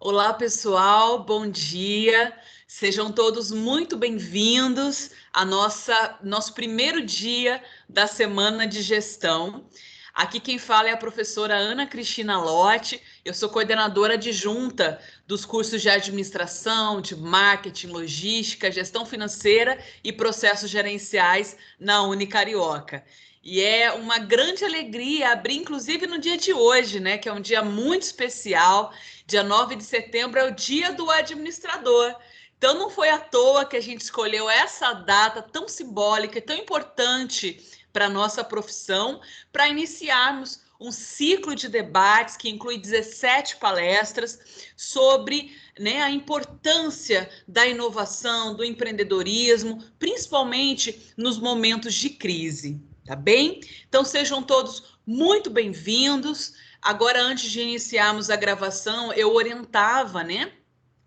Olá, pessoal, bom dia. Sejam todos muito bem-vindos a nosso primeiro dia da semana de gestão. Aqui quem fala é a professora Ana Cristina Lotti. Eu sou coordenadora adjunta dos cursos de administração, de marketing, logística, gestão financeira e processos gerenciais na Unicarioca. E é uma grande alegria abrir, inclusive no dia de hoje, né, que é um dia muito especial. Dia 9 de setembro é o dia do administrador. Então não foi à toa que a gente escolheu essa data tão simbólica e tão importante para a nossa profissão, para iniciarmos um ciclo de debates que inclui 17 palestras sobre, né, a importância da inovação, do empreendedorismo, principalmente nos momentos de crise, tá bem? Então sejam todos muito bem-vindos. Agora, antes de iniciarmos a gravação, eu orientava, né,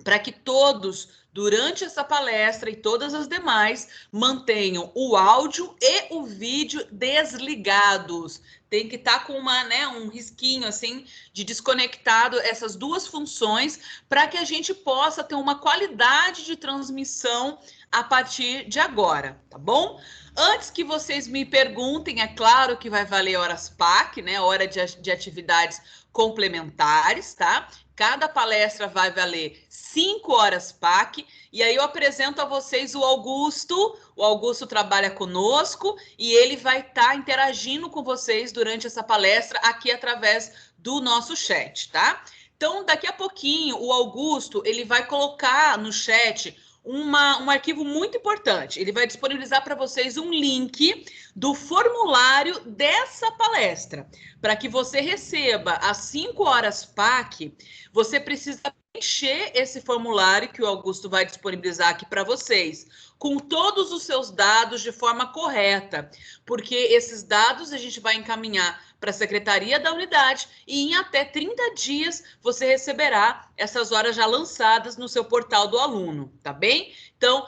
para que todos, durante essa palestra e todas as demais, mantenham o áudio e o vídeo desligados. Tem que estar com um risquinho assim de desconectado essas duas funções para que a gente possa ter uma qualidade de transmissão a partir de agora, tá bom? Antes que vocês me perguntem, é claro que vai valer horas PAC, né? Hora de atividades complementares, tá? Cada palestra vai valer 5 horas PAC. E aí eu apresento a vocês o Augusto. O Augusto trabalha conosco e ele vai estar interagindo com vocês durante essa palestra aqui através do nosso chat, tá? Então, daqui a pouquinho, o Augusto ele vai colocar no chat um arquivo muito importante. Ele vai disponibilizar para vocês um link do formulário dessa palestra. Para que você receba às 5 horas PAC, você precisa preencher esse formulário que o Augusto vai disponibilizar aqui para vocês, com todos os seus dados de forma correta, porque esses dados a gente vai encaminhar para a Secretaria da Unidade e em até 30 dias você receberá essas horas já lançadas no seu portal do aluno, tá bem? Então,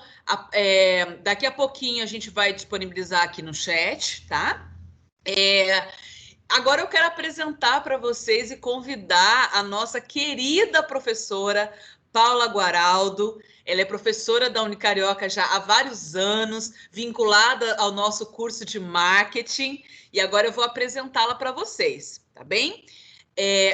daqui a pouquinho a gente vai disponibilizar aqui no chat, tá? Agora eu quero apresentar para vocês e convidar a nossa querida professora Paula Guaraldo. Ela é professora da Unicarioca já há vários anos, vinculada ao nosso curso de marketing, e agora eu vou apresentá-la para vocês, tá bem?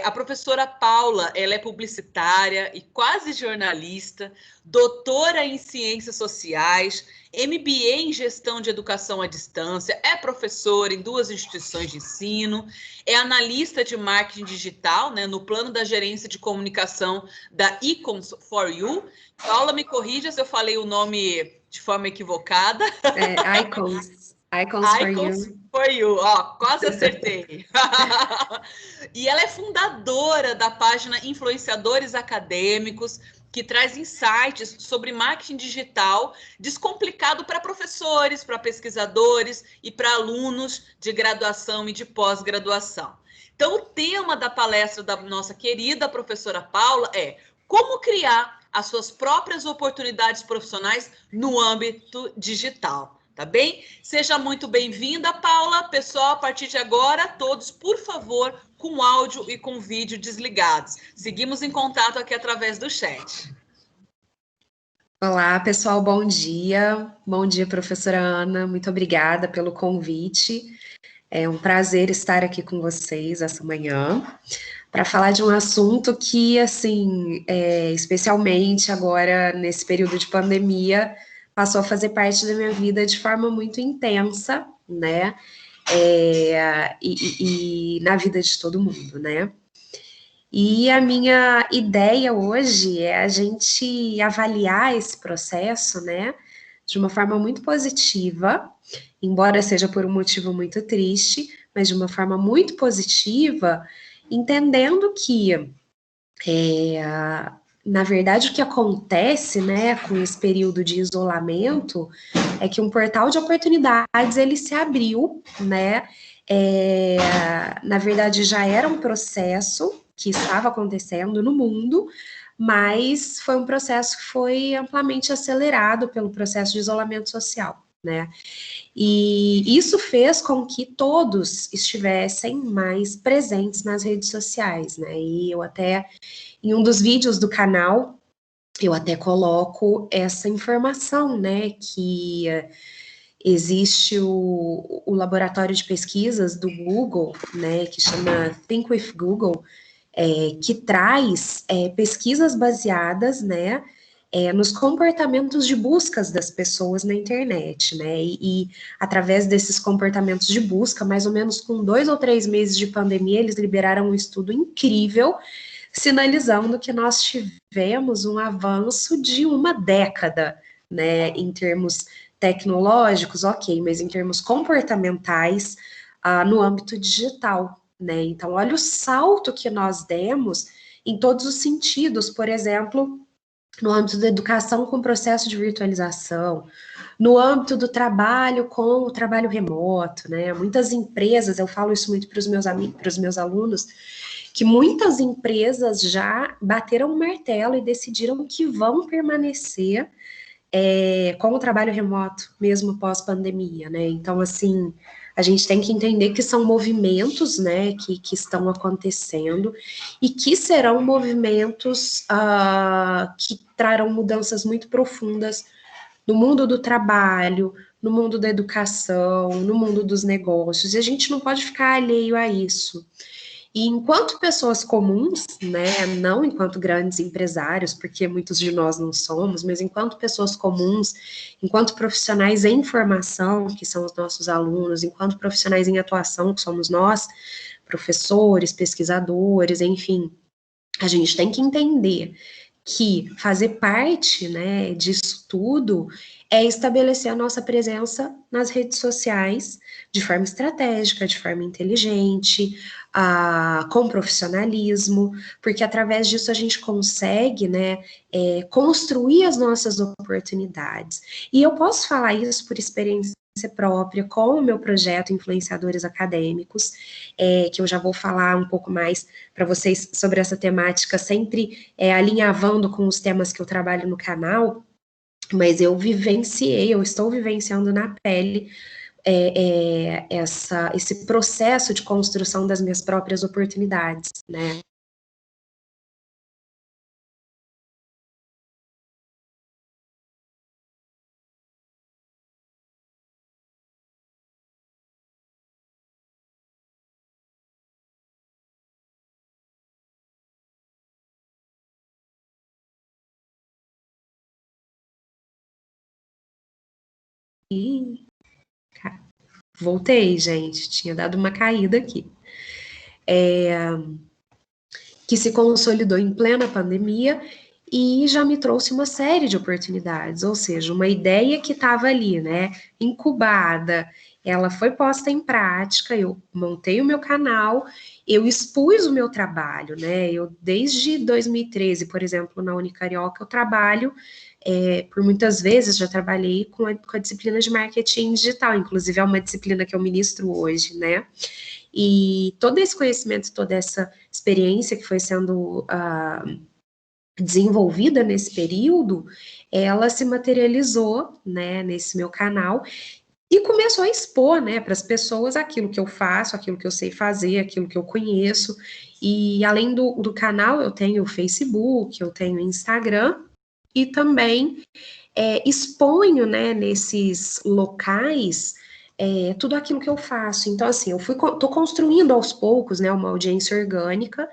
A professora Paula, ela é publicitária e quase jornalista, doutora em ciências sociais, MBA em gestão de educação à distância, é professora em 2 instituições de ensino, é analista de marketing digital, né, no plano da gerência de comunicação da Icons for You. Paula, me corrija se eu falei o nome de forma equivocada. Icons for Icons You. for You, ó, quase acertei. E ela é fundadora da página Influenciadores Acadêmicos, que traz insights sobre marketing digital descomplicado para professores, para pesquisadores e para alunos de graduação e de pós-graduação. Então, o tema da palestra da nossa querida professora Paula é como criar as suas próprias oportunidades profissionais no âmbito digital. Tá bem? Seja muito bem-vinda, Paula. Pessoal, a partir de agora, todos, por favor, com áudio e com vídeo desligados. Seguimos em contato aqui através do chat. Olá, pessoal, bom dia. Bom dia, professora Ana. Muito obrigada pelo convite. É um prazer estar aqui com vocês essa manhã para falar de um assunto que, assim, especialmente agora nesse período de pandemia, passou a fazer parte da minha vida de forma muito intensa, né? E na vida de todo mundo, né? E a minha ideia hoje é a gente avaliar esse processo, né, de uma forma muito positiva, embora seja por um motivo muito triste, mas de uma forma muito positiva, entendendo que na verdade, o que acontece, né, com esse período de isolamento é que um portal de oportunidades ele se abriu, né? Na verdade, já era um processo que estava acontecendo no mundo, mas foi um processo que foi amplamente acelerado pelo processo de isolamento social, né? E isso fez com que todos estivessem mais presentes nas redes sociais, né? E eu até, em um dos vídeos do canal, eu até coloco essa informação, né? Que existe o laboratório de pesquisas do Google, né? Que chama Think with Google, que traz pesquisas baseadas, né, nos comportamentos de buscas das pessoas na internet, né, e através desses comportamentos de busca, mais ou menos com 2 ou 3 meses de pandemia, eles liberaram um estudo incrível, sinalizando que nós tivemos um avanço de uma década, né, em termos tecnológicos, ok, mas em termos comportamentais, no âmbito digital, né? Então, olha o salto que nós demos em todos os sentidos, por exemplo, no âmbito da educação com o processo de virtualização, no âmbito do trabalho com o trabalho remoto, né? Muitas empresas, eu falo isso muito para os meus amigos, para os meus alunos, que muitas empresas já bateram o martelo e decidiram que vão permanecer com o trabalho remoto, mesmo pós-pandemia, né? Então, assim, a gente tem que entender que são movimentos, né, que estão acontecendo e que serão movimentos que trarão mudanças muito profundas no mundo do trabalho, no mundo da educação, no mundo dos negócios, e a gente não pode ficar alheio a isso. E enquanto pessoas comuns, né, não enquanto grandes empresários, porque muitos de nós não somos, mas enquanto pessoas comuns, enquanto profissionais em formação, que são os nossos alunos, enquanto profissionais em atuação, que somos nós, professores, pesquisadores, enfim, a gente tem que entender que fazer parte, né, disso tudo é estabelecer a nossa presença nas redes sociais de forma estratégica, de forma inteligente, com profissionalismo, porque através disso a gente consegue, né, construir as nossas oportunidades. E eu posso falar isso por experiência própria com o meu projeto Influenciadores Acadêmicos, que eu já vou falar um pouco mais para vocês sobre essa temática, sempre alinhavando com os temas que eu trabalho no canal, mas eu estou vivenciando na pele esse processo de construção das minhas próprias oportunidades, né? E voltei, gente, tinha dado uma caída aqui. Que se consolidou em plena pandemia e já me trouxe uma série de oportunidades, ou seja, uma ideia que estava ali, né, incubada, ela foi posta em prática, eu montei o meu canal, eu expus o meu trabalho, né, eu desde 2013, por exemplo, na Unicarioca, eu trabalho, por muitas vezes já trabalhei com a disciplina de marketing digital, inclusive é uma disciplina que eu ministro hoje, né, e todo esse conhecimento, toda essa experiência que foi sendo desenvolvida nesse período, ela se materializou, né, nesse meu canal e começou a expor, né, para as pessoas aquilo que eu faço, aquilo que eu sei fazer, aquilo que eu conheço. E além do canal, eu tenho o Facebook, eu tenho o Instagram e também exponho, né, nesses locais tudo aquilo que eu faço. Então, assim, tô construindo aos poucos, né, uma audiência orgânica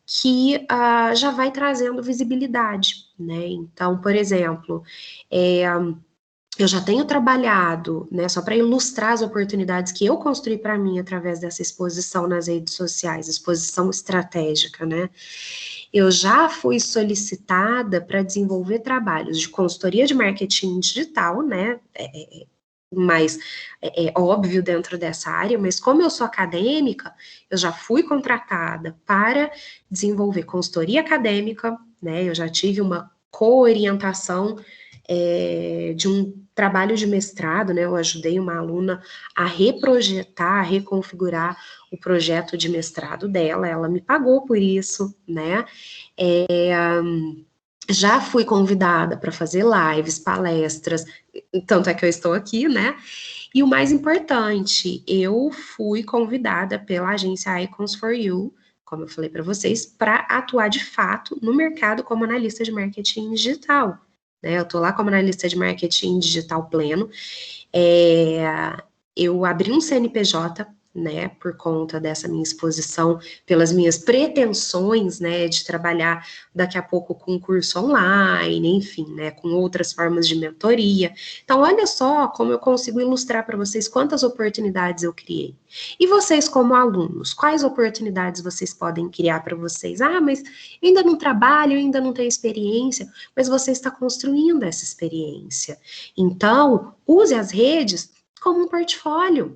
que já vai trazendo visibilidade, né? Então, por exemplo, eu já tenho trabalhado, né, só para ilustrar as oportunidades que eu construí para mim através dessa exposição nas redes sociais, exposição estratégica, né? Eu já fui solicitada para desenvolver trabalhos de consultoria de marketing digital, né? Mais óbvio dentro dessa área, mas como eu sou acadêmica, eu já fui contratada para desenvolver consultoria acadêmica, né? Eu já tive uma co-orientação de um trabalho de mestrado, né? Eu ajudei uma aluna a reprojetar, a reconfigurar o projeto de mestrado dela, ela me pagou por isso, né? Já fui convidada para fazer lives, palestras, tanto é que eu estou aqui, né? E o mais importante, eu fui convidada pela agência Icons for You, como eu falei para vocês, para atuar de fato no mercado como analista de marketing digital. Né? Eu estou lá como analista de marketing digital pleno. Eu abri um CNPJ, né, por conta dessa minha exposição, pelas minhas pretensões, né, de trabalhar daqui a pouco com curso online, enfim, né, com outras formas de mentoria. Então, olha só como eu consigo ilustrar para vocês quantas oportunidades eu criei. E vocês, como alunos, quais oportunidades vocês podem criar para vocês? Ah, mas eu ainda não trabalho, eu ainda não tenho experiência, mas você está construindo essa experiência. Então, use as redes como um portfólio,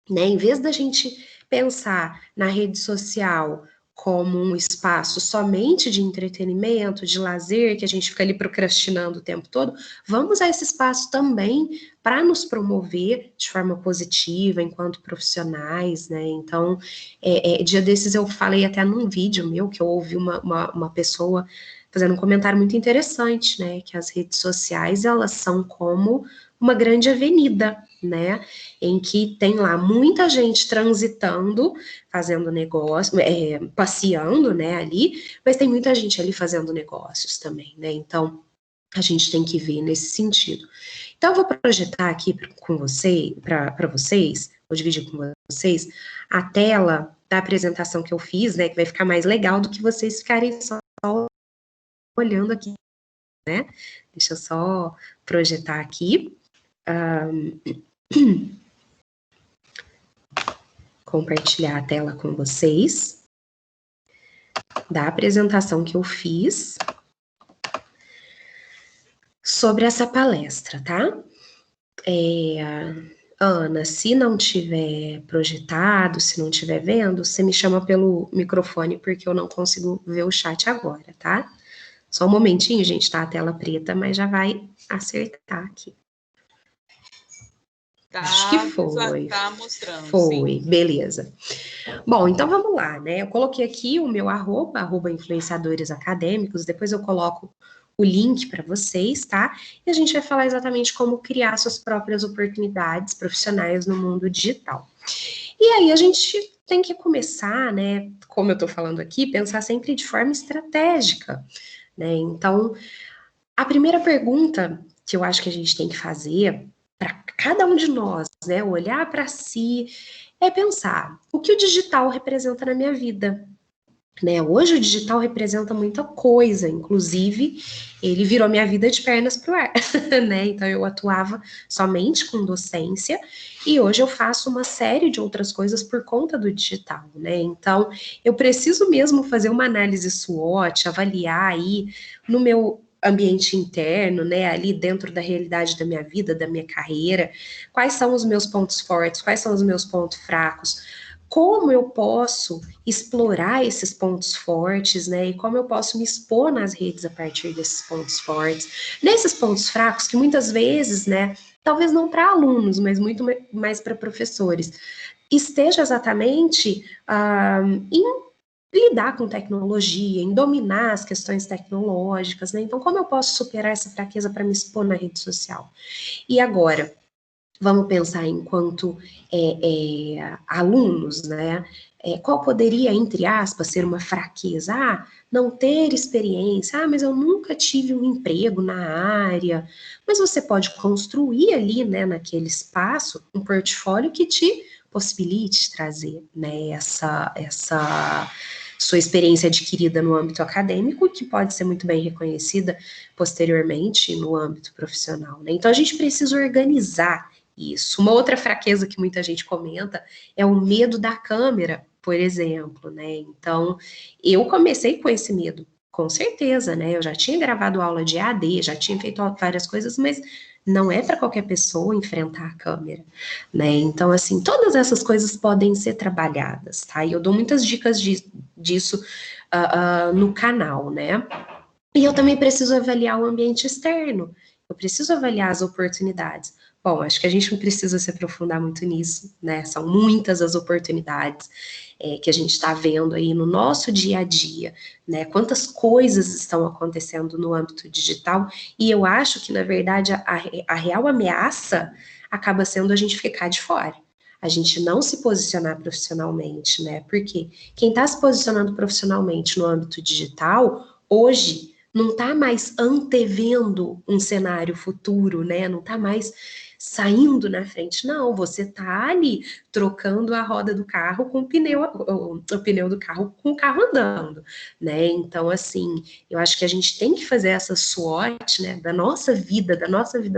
né? Em vez da gente pensar na rede social como um espaço somente de entretenimento, de lazer, que a gente fica ali procrastinando o tempo todo, vamos usar esse espaço também para nos promover de forma positiva enquanto profissionais, né? Então, dia desses eu falei até num vídeo meu que eu ouvi uma pessoa fazendo um comentário muito interessante, né? Que as redes sociais, elas são como uma grande avenida, né? Em que tem lá muita gente transitando, fazendo negócio, passeando, né, ali, mas tem muita gente ali fazendo negócios também, né? Então, a gente tem que ver nesse sentido. Então, eu vou projetar aqui com você, para vocês, vou dividir com vocês, a tela da apresentação que eu fiz, né, que vai ficar mais legal do que vocês ficarem só olhando aqui, né? Deixa eu só projetar aqui. Compartilhar a tela com vocês da apresentação que eu fiz sobre essa palestra, tá? Ana, se não tiver projetado, se não tiver vendo, você me chama pelo microfone, porque eu não consigo ver o chat agora, tá? Só um momentinho, gente, tá a tela preta, mas já vai acertar aqui. Acho que foi. Tá mostrando, foi, sim. Beleza. Bom, então vamos lá, né? Eu coloquei aqui o meu arroba influenciadores acadêmicos, depois eu coloco o link para vocês, tá? E a gente vai falar exatamente como criar suas próprias oportunidades profissionais no mundo digital. E aí a gente tem que começar, né? Como eu tô falando aqui, pensar sempre de forma estratégica, né? Então, a primeira pergunta que eu acho que a gente tem que fazer para cada um de nós, né? Olhar para si, é pensar o que o digital representa na minha vida. Né? Hoje o digital representa muita coisa, inclusive ele virou minha vida de pernas para o ar, né? Então eu atuava somente com docência e hoje eu faço uma série de outras coisas por conta do digital, né? Então eu preciso mesmo fazer uma análise SWOT, avaliar aí no meu ambiente interno, né, ali dentro da realidade da minha vida, da minha carreira, quais são os meus pontos fortes, quais são os meus pontos fracos, como eu posso explorar esses pontos fortes, né? E como eu posso me expor nas redes a partir desses pontos fortes, nesses pontos fracos que muitas vezes, né? Talvez não para alunos, mas muito mais para professores, esteja exatamente em lidar com tecnologia, em dominar as questões tecnológicas, né? Então, como eu posso superar essa fraqueza para me expor na rede social? E agora, vamos pensar enquanto alunos, né? Qual poderia, entre aspas, ser uma fraqueza? Ah, não ter experiência. Ah, mas eu nunca tive um emprego na área. Mas você pode construir ali, né, naquele espaço, um portfólio que te possibilite trazer, né, essa sua experiência adquirida no âmbito acadêmico, que pode ser muito bem reconhecida posteriormente no âmbito profissional, né? Então, a gente precisa organizar isso. Uma outra fraqueza que muita gente comenta é o medo da câmera, por exemplo, né? Então, eu comecei com esse medo, com certeza, né? Eu já tinha gravado aula de EAD, já tinha feito várias coisas, mas não é para qualquer pessoa enfrentar a câmera, né? Então, assim, todas essas coisas podem ser trabalhadas, tá? E eu dou muitas dicas disso no canal, né? E eu também preciso avaliar o ambiente externo, eu preciso avaliar as oportunidades. Bom, acho que a gente não precisa se aprofundar muito nisso, né? São muitas as oportunidades que a gente está vendo aí no nosso dia a dia, né? Quantas coisas estão acontecendo no âmbito digital, e eu acho que, na verdade, a real ameaça acaba sendo a gente ficar de fora. A gente não se posicionar profissionalmente, né? Porque quem está se posicionando profissionalmente no âmbito digital, hoje, não está mais antevendo um cenário futuro, né? Não está mais saindo na frente, não. Você está ali trocando a roda do carro com o pneu do carro com o carro andando, né? Então, assim, eu acho que a gente tem que fazer essa SWOT, né, da nossa vida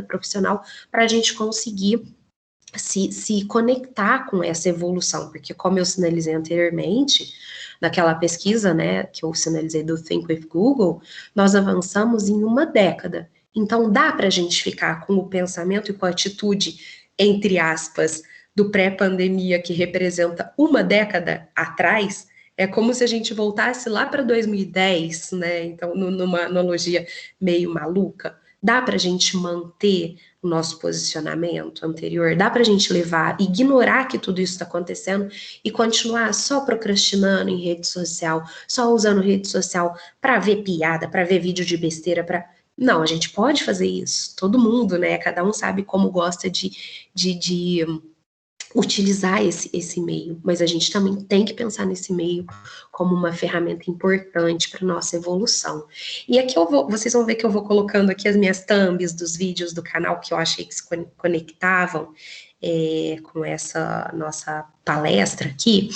profissional, para a gente conseguir se conectar com essa evolução, porque como eu sinalizei anteriormente, naquela pesquisa, né, que eu sinalizei do Think with Google, nós avançamos em uma década. Então, dá para a gente ficar com o pensamento e com a atitude, entre aspas, do pré-pandemia, que representa uma década atrás. É como se a gente voltasse lá para 2010, né? Então, numa analogia meio maluca, dá para a gente manter o nosso posicionamento anterior? Dá para a gente ignorar que tudo isso está acontecendo e continuar só procrastinando em rede social, só usando rede social para ver piada, para ver vídeo de besteira, para... Não, a gente pode fazer isso, todo mundo, né? Cada um sabe como gosta de utilizar esse meio, mas a gente também tem que pensar nesse meio como uma ferramenta importante para nossa evolução. E aqui vocês vão ver que eu vou colocando aqui as minhas thumbs dos vídeos do canal que eu achei que se conectavam com essa nossa palestra aqui,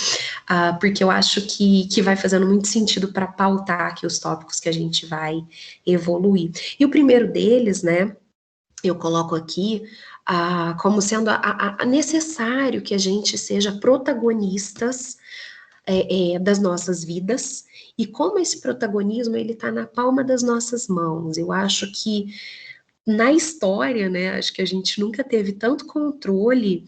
porque eu acho que vai fazendo muito sentido para pautar aqui os tópicos que a gente vai evoluir. E o primeiro deles, né, eu coloco aqui como sendo necessário que a gente seja protagonistas das nossas vidas, e como esse protagonismo ele está na palma das nossas mãos. Eu acho que na história, né, acho que a gente nunca teve tanto controle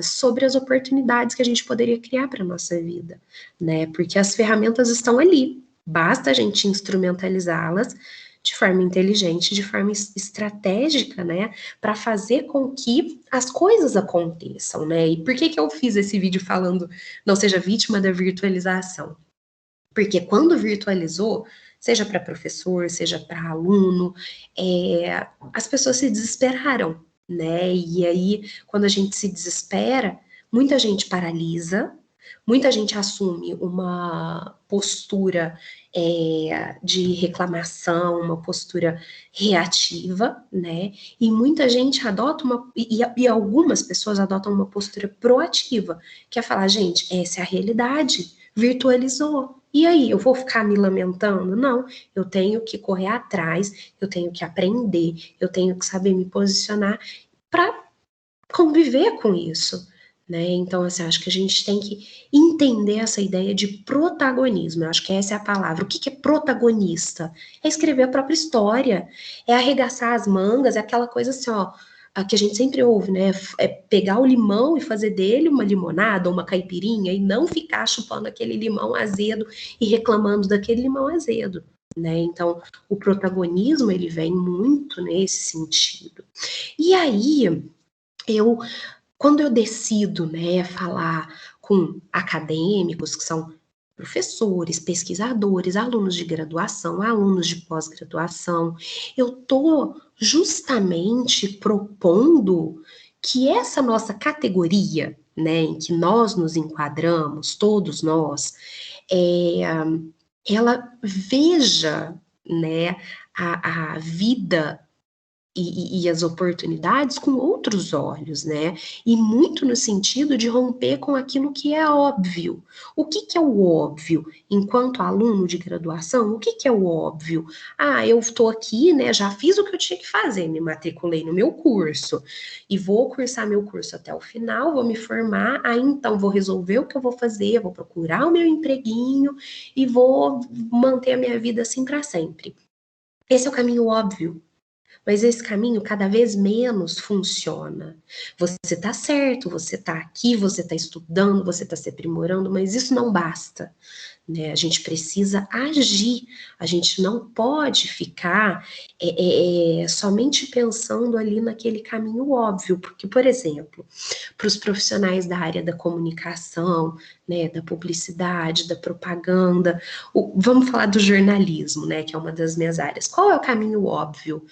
sobre as oportunidades que a gente poderia criar para a nossa vida, né, porque as ferramentas estão ali, basta a gente instrumentalizá-las de forma inteligente, de forma estratégica, né, para fazer com que as coisas aconteçam, né. E por que eu fiz esse vídeo falando não seja vítima da virtualização? Porque quando virtualizou, seja para professor, seja para aluno, as pessoas se desesperaram, né? E aí, quando a gente se desespera, muita gente paralisa, muita gente assume uma postura de reclamação, uma postura reativa, né? E muita gente adota e algumas pessoas adotam uma postura proativa, que é falar, gente, essa é a realidade, virtualizou. E aí, eu vou ficar me lamentando? Não, eu tenho que correr atrás, eu tenho que aprender, eu tenho que saber me posicionar para conviver com isso, né? Então, assim, acho que a gente tem que entender essa ideia de protagonismo. Eu acho que essa é a palavra. O que é protagonista? É escrever a própria história, é arregaçar as mangas, é aquela coisa assim, ó, que a gente sempre ouve, né? É pegar o limão e fazer dele uma limonada ou uma caipirinha e não ficar chupando aquele limão azedo e reclamando daquele limão azedo, né? Então, o protagonismo, ele vem muito nesse sentido. E aí, quando eu decido, né, falar com acadêmicos, que são professores, pesquisadores, alunos de graduação, alunos de pós-graduação, eu estou justamente propondo que essa nossa categoria, né, em que nós nos enquadramos, todos nós, ela veja, né, a vida e as oportunidades com outros olhos, né? E muito no sentido de romper com aquilo que é óbvio. O que é o óbvio? Enquanto aluno de graduação, o que é o óbvio? Eu estou aqui, né? Já fiz o que eu tinha que fazer, me matriculei no meu curso e vou cursar meu curso até o final, vou me formar, aí então vou resolver o que eu vou fazer, vou procurar o meu empreguinho e vou manter a minha vida assim para sempre. Esse é o caminho óbvio. Mas esse caminho cada vez menos funciona. Você está certo, você está aqui, você está estudando, você está se aprimorando, mas isso não basta, né? A gente precisa agir, a gente não pode ficar somente pensando ali naquele caminho óbvio, porque, por exemplo, para os profissionais da área da comunicação, né, da publicidade, da propaganda, vamos falar do jornalismo, né, que é uma das minhas áreas. Qual é o caminho óbvio?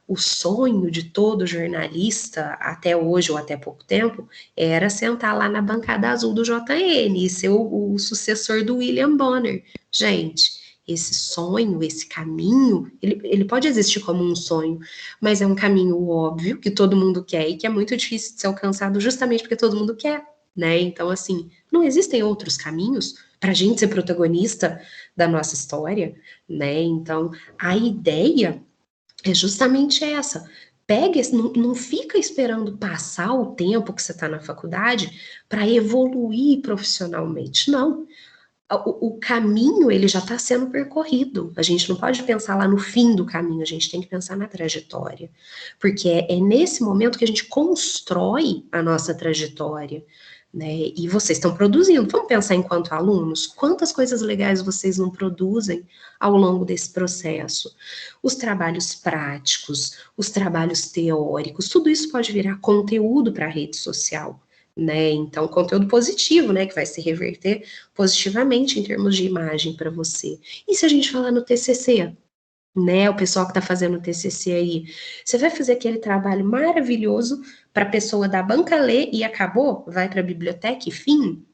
O sonho de todo jornalista, até hoje ou até pouco tempo, era sentar lá na bancada azul do JN e ser o sucessor do William Bonner. Gente, esse sonho, esse caminho, ele pode existir como um sonho, mas é um caminho óbvio que todo mundo quer e que é muito difícil de ser alcançado justamente porque todo mundo quer, né? Então, assim, não existem outros caminhos para a gente ser protagonista da nossa história, né? Então, a ideia é justamente essa. Pega, não fica esperando passar o tempo que você está na faculdade para evoluir profissionalmente. Não. O caminho, ele já está sendo percorrido. A gente não pode pensar lá no fim do caminho, a gente tem que pensar na trajetória. Porque é nesse momento que a gente constrói a nossa trajetória, né? E vocês estão produzindo. Vamos pensar enquanto alunos, quantas coisas legais vocês não produzem ao longo desse processo? Os trabalhos práticos, os trabalhos teóricos, tudo isso pode virar conteúdo para a rede social, né? Então, conteúdo positivo, né, que vai se reverter positivamente em termos de imagem para você. E se a gente falar no TCC, né, o pessoal que está fazendo o TCC aí, você vai fazer aquele trabalho maravilhoso para a pessoa da banca ler e acabou? Vai para a biblioteca e fim?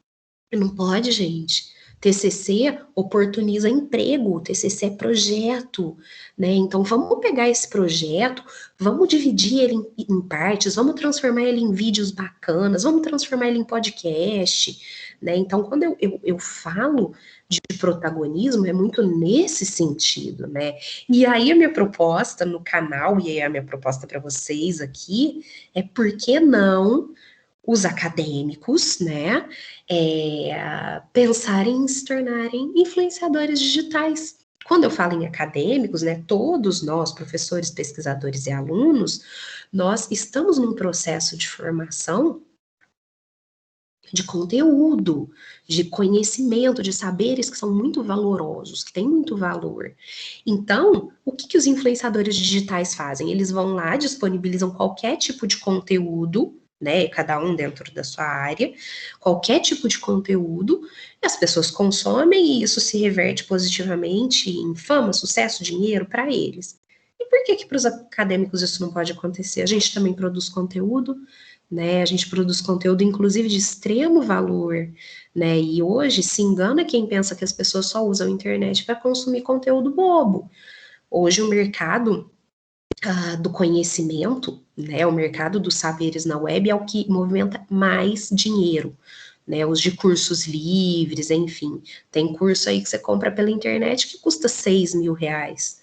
Não pode, gente. TCC oportuniza emprego, TCC é projeto, né? Então vamos pegar esse projeto, vamos dividir ele em partes, vamos transformar ele em vídeos bacanas, vamos transformar ele em podcast, né? Então quando eu falo de protagonismo é muito nesse sentido, né? E aí a minha proposta no canal e aí a minha proposta para vocês aqui é por que não os acadêmicos, né, pensarem em se tornarem influenciadores digitais. Quando eu falo em acadêmicos, né, todos nós, professores, pesquisadores e alunos, nós estamos num processo de formação de conteúdo, de conhecimento, de saberes que são muito valorosos, que têm muito valor. Então, o que os influenciadores digitais fazem? Eles vão lá, disponibilizam qualquer tipo de conteúdo, né, cada um dentro da sua área, qualquer tipo de conteúdo, as pessoas consomem e isso se reverte positivamente em fama, sucesso, dinheiro para eles. E por que para os acadêmicos isso não pode acontecer? A gente também produz conteúdo, né? A gente produz conteúdo, inclusive, de extremo valor, né? E hoje se engana quem pensa que as pessoas só usam a internet para consumir conteúdo bobo. Hoje o mercado do conhecimento, né? O mercado dos saberes na web é o que movimenta mais dinheiro, né? Os de cursos livres, enfim. Tem curso aí que você compra pela internet que custa R$ 6.000.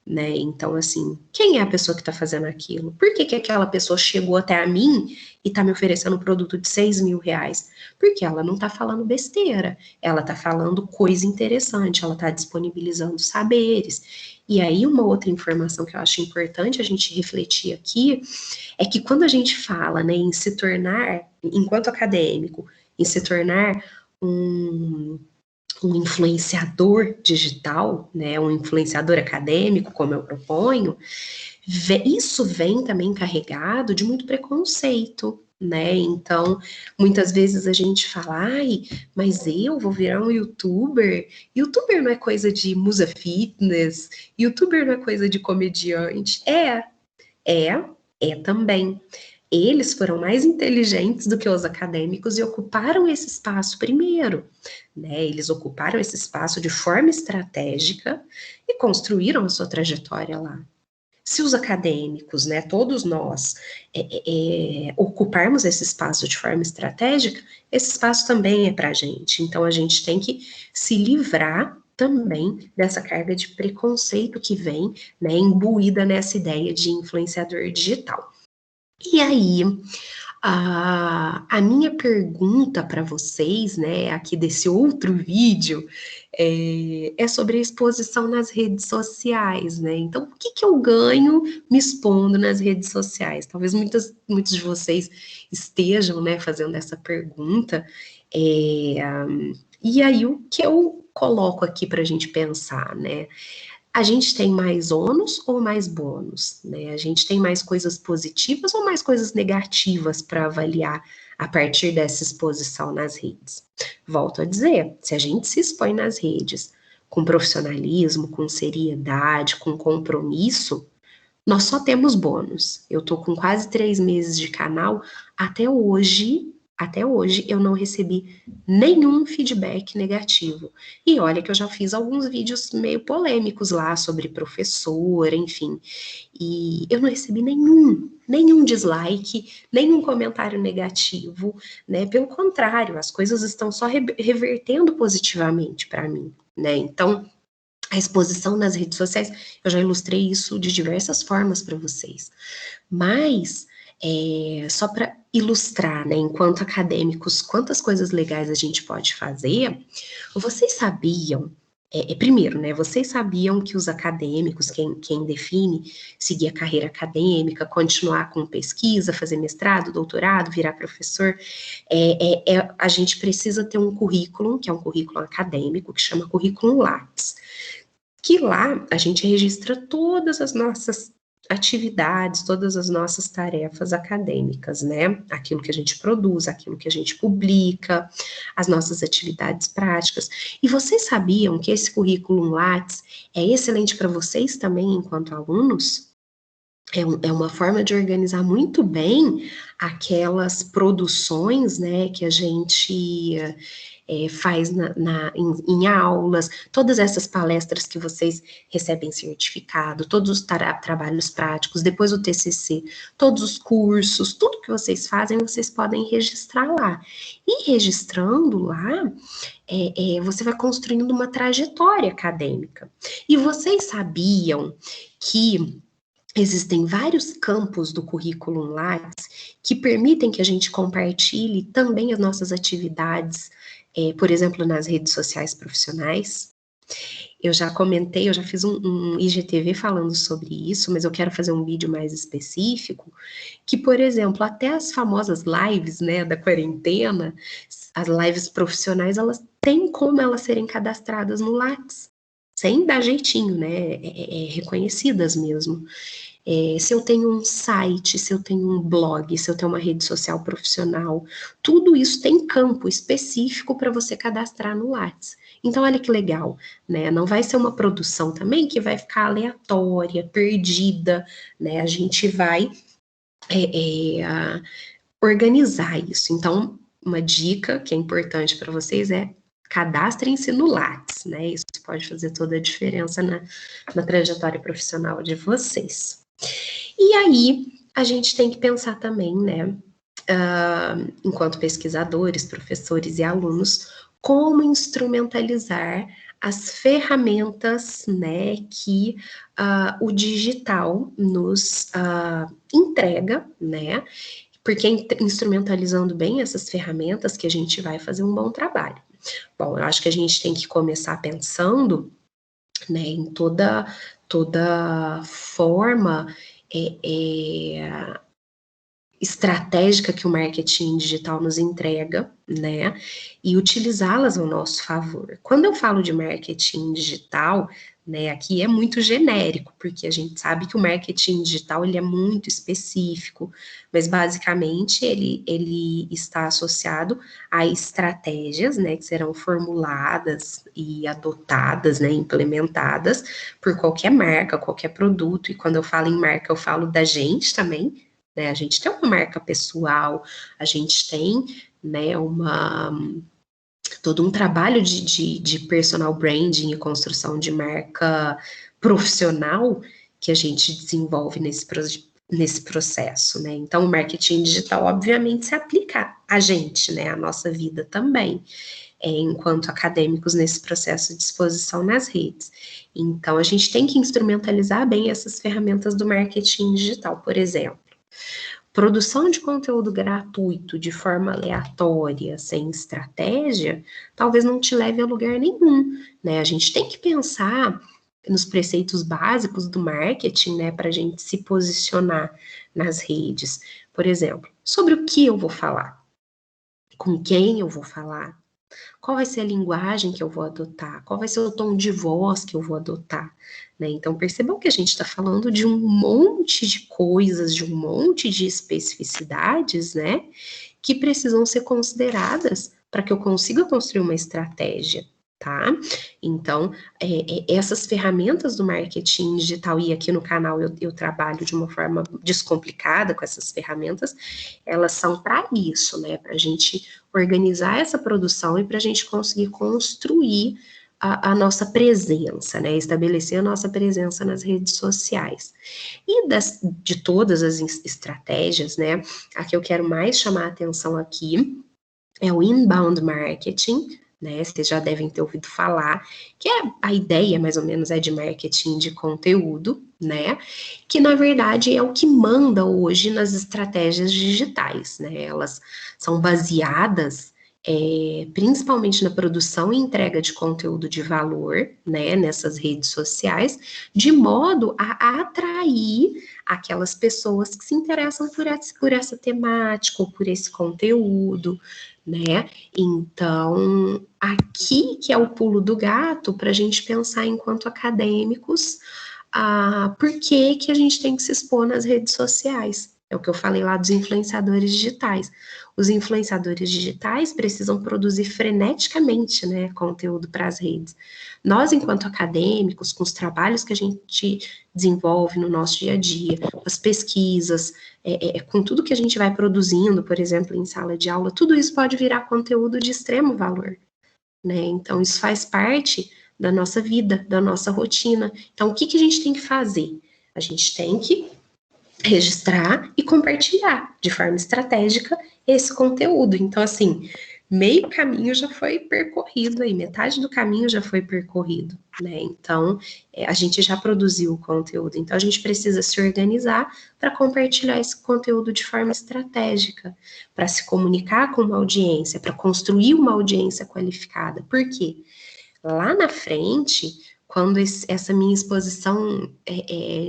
Né? Então, assim, quem é a pessoa que está fazendo aquilo? Por que aquela pessoa chegou até a mim e está me oferecendo um produto de R$ 6.000? Porque ela não está falando besteira, ela está falando coisa interessante, ela está disponibilizando saberes. E aí, uma outra informação que eu acho importante a gente refletir aqui é que quando a gente fala, né, em se tornar, enquanto acadêmico, em se tornar um influenciador digital, né, um influenciador acadêmico, como eu proponho, isso vem também carregado de muito preconceito, né? Então, muitas vezes a gente fala, ai, mas eu vou virar um youtuber? Youtuber não é coisa de musa fitness, youtuber não é coisa de comediante. É também. Eles foram mais inteligentes do que os acadêmicos e ocuparam esse espaço primeiro, né? Eles ocuparam esse espaço de forma estratégica e construíram a sua trajetória lá. Se os acadêmicos, né, todos nós, ocuparmos esse espaço de forma estratégica, esse espaço também é para a gente. Então, a gente tem que se livrar também dessa carga de preconceito que vem, né, imbuída nessa ideia de influenciador digital. E aí, a minha pergunta para vocês, né, aqui desse outro vídeo, é sobre a exposição nas redes sociais, né? Então, o que eu ganho me expondo nas redes sociais? Talvez muitos de vocês estejam, né, fazendo essa pergunta. E aí, o que eu coloco aqui para a gente pensar, né? A gente tem mais ônus ou mais bônus, né? A gente tem mais coisas positivas ou mais coisas negativas para avaliar a partir dessa exposição nas redes? Volto a dizer, se a gente se expõe nas redes com profissionalismo, com seriedade, com compromisso, nós só temos bônus. Eu tô com quase 3 meses de canal, até hoje eu não recebi nenhum feedback negativo. E olha que eu já fiz alguns vídeos meio polêmicos lá sobre professor, enfim. E eu não recebi nenhum dislike, nenhum comentário negativo, né? Pelo contrário, as coisas estão só revertendo positivamente para mim, né? Então, a exposição nas redes sociais, eu já ilustrei isso de diversas formas para vocês, mas só para ilustrar, né, enquanto acadêmicos, quantas coisas legais a gente pode fazer, vocês sabiam, primeiro, né, vocês sabiam que os acadêmicos, quem define seguir a carreira acadêmica, continuar com pesquisa, fazer mestrado, doutorado, virar professor, a gente precisa ter um currículo, que é um currículo acadêmico, que chama currículo Lattes, que lá a gente registra todas as nossas atividades, todas as nossas tarefas acadêmicas, né? Aquilo que a gente produz, aquilo que a gente publica, as nossas atividades práticas. E vocês sabiam que esse currículo Lattes é excelente para vocês também, enquanto alunos? É uma forma de organizar muito bem aquelas produções, né, que a gente faz em aulas, todas essas palestras que vocês recebem certificado, todos os trabalhos práticos, depois o TCC, todos os cursos, tudo que vocês fazem, vocês podem registrar lá. E registrando lá, você vai construindo uma trajetória acadêmica. E vocês sabiam que existem vários campos do currículo Lattes que permitem que a gente compartilhe também as nossas atividades, por exemplo, nas redes sociais profissionais. Eu já comentei, eu já fiz um IGTV falando sobre isso, mas eu quero fazer um vídeo mais específico, que, por exemplo, até as famosas lives, né, da quarentena, as lives profissionais, elas têm como elas serem cadastradas no Lattes, sem dar jeitinho, né, reconhecidas mesmo. Se eu tenho um site, se eu tenho um blog, se eu tenho uma rede social profissional, tudo isso tem campo específico para você cadastrar no Lattes. Então, olha que legal, né? Não vai ser uma produção também que vai ficar aleatória, perdida, né? A gente vai organizar isso. Então, uma dica que é importante para vocês é cadastrem-se no Lattes, né? Isso pode fazer toda a diferença na trajetória profissional de vocês. E aí, a gente tem que pensar também, né, enquanto pesquisadores, professores e alunos, como instrumentalizar as ferramentas, né, que o digital nos entrega, né, porque instrumentalizando bem essas ferramentas que a gente vai fazer um bom trabalho. Bom, eu acho que a gente tem que começar pensando, né, em toda forma estratégica que o marketing digital nos entrega, né, e utilizá-las ao nosso favor. Quando eu falo de marketing digital, né, aqui é muito genérico, porque a gente sabe que o marketing digital, ele é muito específico, mas basicamente ele está associado a estratégias, né, que serão formuladas e adotadas, né, implementadas por qualquer marca, qualquer produto, e quando eu falo em marca, eu falo da gente também, né, a gente tem uma marca pessoal, a gente tem, né, todo um trabalho de personal branding e construção de marca profissional que a gente desenvolve nesse processo, né? Então, o marketing digital, obviamente, se aplica a gente, né? A nossa vida também, enquanto acadêmicos nesse processo de exposição nas redes. Então, a gente tem que instrumentalizar bem essas ferramentas do marketing digital, por exemplo. Produção de conteúdo gratuito de forma aleatória, sem estratégia, talvez não te leve a lugar nenhum, né? A gente tem que pensar nos preceitos básicos do marketing, né, para a gente se posicionar nas redes. Por exemplo, sobre o que eu vou falar, com quem eu vou falar, Qual vai ser a linguagem que eu vou adotar? Qual vai ser o tom de voz que eu vou adotar? Né? Então, percebam que a gente está falando de um monte de coisas, de um monte de especificidades, né? Que precisam ser consideradas para que eu consiga construir uma estratégia, tá? Então, essas ferramentas do marketing digital, e aqui no canal eu trabalho de uma forma descomplicada com essas ferramentas, elas são para isso, né? Para a gente organizar essa produção e para a gente conseguir construir a nossa presença, né? Estabelecer a nossa presença nas redes sociais. E de todas as estratégias, né? A que eu quero mais chamar a atenção aqui é o inbound marketing, né? Vocês já devem ter ouvido falar, que a ideia, mais ou menos, é de marketing de conteúdo, né? Que, na verdade, é o que manda hoje nas estratégias digitais, né? Elas são baseadas principalmente na produção e entrega de conteúdo de valor, né, nessas redes sociais, de modo a atrair aquelas pessoas que se interessam por essa temática ou por esse conteúdo, né? Então, aqui que é o pulo do gato para a gente pensar enquanto acadêmicos, por que que a gente tem que se expor nas redes sociais? É o que eu falei lá dos influenciadores digitais. Os influenciadores digitais precisam produzir freneticamente, né, conteúdo para as redes. Nós, enquanto acadêmicos, com os trabalhos que a gente desenvolve no nosso dia a dia, com as pesquisas, com tudo que a gente vai produzindo, por exemplo, em sala de aula, tudo isso pode virar conteúdo de extremo valor, né? Então, isso faz parte da nossa vida, da nossa rotina. Então, o que que a gente tem que fazer? A gente tem que registrar e compartilhar de forma estratégica esse conteúdo. Então, assim, meio caminho já foi percorrido aí, metade do caminho já foi percorrido, né? Então, a gente já produziu o conteúdo, então a gente precisa se organizar para compartilhar esse conteúdo de forma estratégica, para se comunicar com uma audiência, para construir uma audiência qualificada. Por quê? Lá na frente, quando essa minha exposição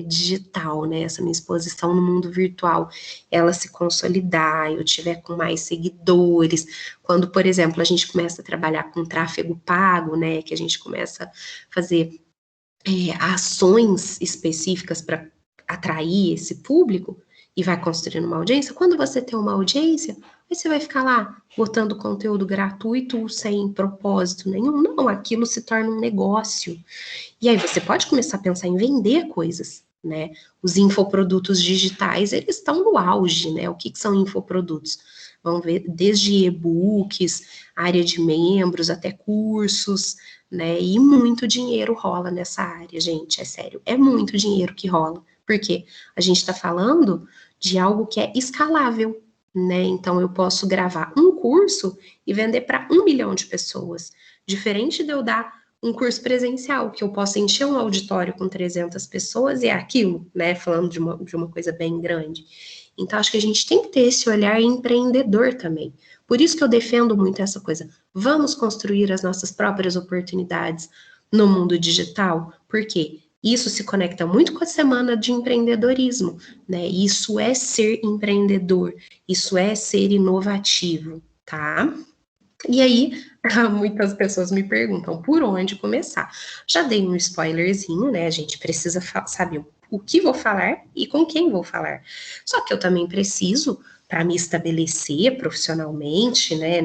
digital, né, essa minha exposição no mundo virtual, ela se consolidar, eu tiver com mais seguidores, quando, por exemplo, a gente começa a trabalhar com tráfego pago, né, que a gente começa a fazer ações específicas para atrair esse público e vai construindo uma audiência, quando você tem uma audiência, aí você vai ficar lá botando conteúdo gratuito sem propósito nenhum. Não, aquilo se torna um negócio. E aí você pode começar a pensar em vender coisas, né? Os infoprodutos digitais, eles estão no auge, né? O que são infoprodutos? Vamos ver desde e-books, área de membros, até cursos, né? E muito dinheiro rola nessa área, gente, é sério, é muito dinheiro que rola. Por quê? A gente está falando de algo que é escalável, né? Então eu posso gravar um curso e vender para 1 milhão de pessoas. Diferente de eu dar um curso presencial, que eu posso encher um auditório com 300 pessoas e é aquilo, né? Falando de uma coisa bem grande. Então, acho que a gente tem que ter esse olhar empreendedor também. Por isso que eu defendo muito essa coisa. Vamos construir as nossas próprias oportunidades no mundo digital. Por quê? Isso se conecta muito com a semana de empreendedorismo, né? Isso é ser empreendedor, isso é ser inovativo, tá? E aí, muitas pessoas me perguntam por onde começar. Já dei um spoilerzinho, né? A gente precisa saber o que vou falar e com quem vou falar. Só que eu também preciso, para me estabelecer profissionalmente, né,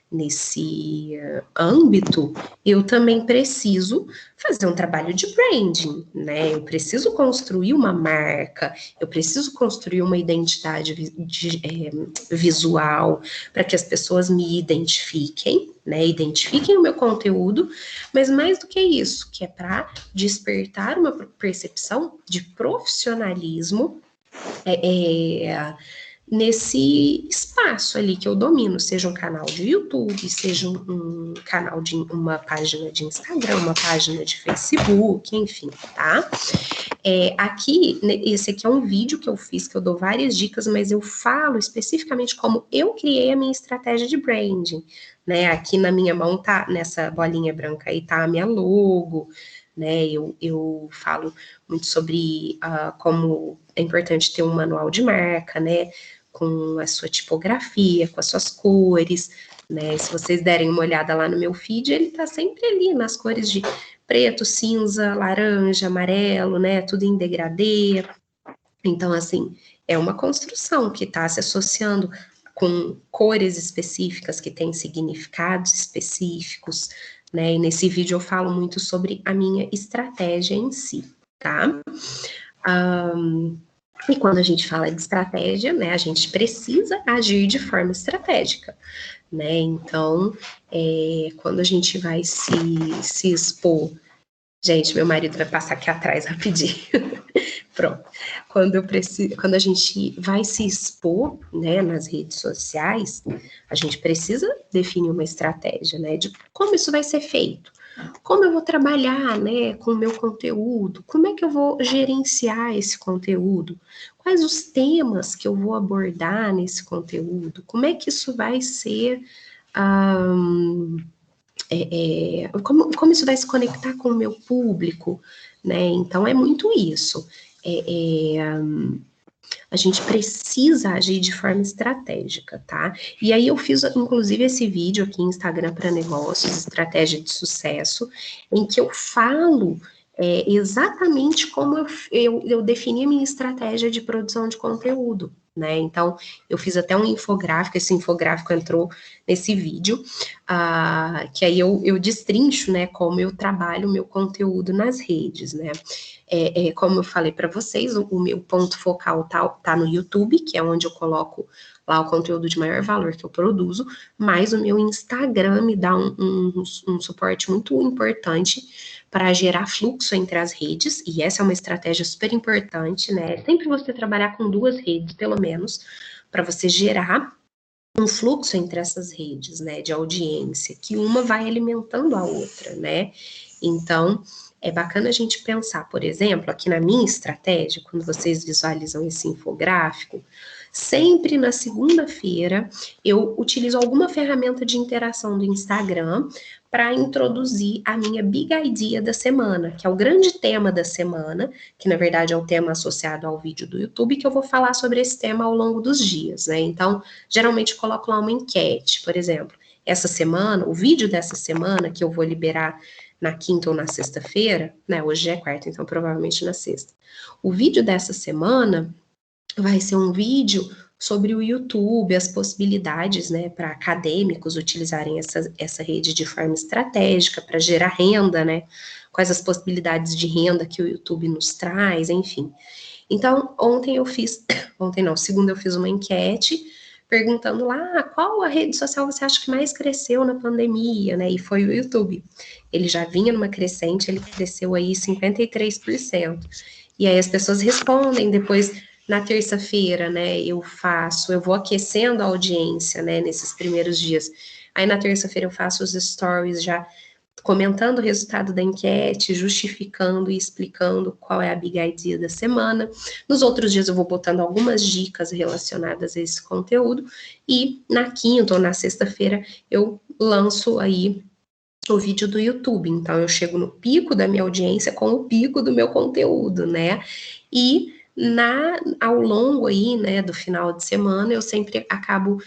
nesse âmbito, eu também preciso fazer um trabalho de branding, né? Eu preciso construir uma marca, eu preciso construir uma identidade visual para que as pessoas me identifiquem, né? Identifiquem o meu conteúdo, mas mais do que isso, que é para despertar uma percepção de profissionalismo nesse espaço ali que eu domino, seja um canal de YouTube, seja um canal de uma página de Instagram, uma página de Facebook, enfim, tá? Aqui, esse aqui é um vídeo que eu fiz, que eu dou várias dicas, mas eu falo especificamente como eu criei a minha estratégia de branding, né? Aqui na minha mão tá, nessa bolinha branca aí, tá a minha logo, né? Eu falo muito sobre como é importante ter um manual de marca, né? Com a sua tipografia, com as suas cores, né? Se vocês derem uma olhada lá no meu feed, ele tá sempre ali nas cores de preto, cinza, laranja, amarelo, né? Tudo em degradê. Então, assim, é uma construção que está se associando com cores específicas que têm significados específicos, né? E nesse vídeo eu falo muito sobre a minha estratégia em si, tá? E quando a gente fala de estratégia, né, a gente precisa agir de forma estratégica, né? Então, quando a gente vai se expor. Gente, meu marido vai passar aqui atrás rapidinho. Pronto. Quando a gente vai se expor, né, nas redes sociais, a gente precisa definir uma estratégia, né, de como isso vai ser feito. Como eu vou trabalhar, né, com o meu conteúdo? Como é que eu vou gerenciar esse conteúdo? Quais os temas que eu vou abordar nesse conteúdo? Como é que isso vai ser... como isso vai se conectar com o meu público, né? Então é muito isso. A gente precisa agir de forma estratégica, tá? E aí eu fiz, inclusive, esse vídeo aqui em Instagram para negócios, estratégia de sucesso, em que eu falo exatamente como eu defini a minha estratégia de produção de conteúdo, né? Então, eu fiz até um infográfico, esse infográfico entrou nesse vídeo, que aí eu destrincho, né, como eu trabalho o meu conteúdo nas redes, né? Como eu falei para vocês, o meu ponto focal tá no YouTube, que é onde eu coloco lá o conteúdo de maior valor que eu produzo, mas o meu Instagram me dá um suporte muito importante para gerar fluxo entre as redes, e essa é uma estratégia super importante, né? Sempre você trabalhar com 2 redes, pelo menos, para você gerar um fluxo entre essas redes, né, de audiência, que uma vai alimentando a outra, né? Então, é bacana a gente pensar, por exemplo, aqui na minha estratégia, quando vocês visualizam esse infográfico, sempre na segunda-feira eu utilizo alguma ferramenta de interação do Instagram para introduzir a minha Big Idea da semana, que é o grande tema da semana, que na verdade é o tema associado ao vídeo do YouTube, que eu vou falar sobre esse tema ao longo dos dias, né? Então, geralmente eu coloco lá uma enquete, por exemplo, essa semana, o vídeo dessa semana que eu vou liberar na quinta ou na sexta-feira, né? Hoje é quarta, então provavelmente na sexta. O vídeo dessa semana vai ser um vídeo sobre o YouTube, as possibilidades, né, para acadêmicos utilizarem essa rede de forma estratégica para gerar renda, né? Quais as possibilidades de renda que o YouTube nos traz, enfim. Então, segunda eu fiz uma enquete perguntando lá qual a rede social você acha que mais cresceu na pandemia, né? E foi o YouTube. Ele já vinha numa crescente, ele cresceu aí 53%. E aí as pessoas respondem, depois na terça-feira, né, eu vou aquecendo a audiência, né, nesses primeiros dias. Aí na terça-feira eu faço os stories já comentando o resultado da enquete, justificando e explicando qual é a Big Idea da semana. Nos outros dias eu vou botando algumas dicas relacionadas a esse conteúdo e na quinta ou na sexta-feira eu lanço aí o vídeo do YouTube. Então eu chego no pico da minha audiência com o pico do meu conteúdo, né? E ao longo aí, né, do final de semana, eu sempre acabo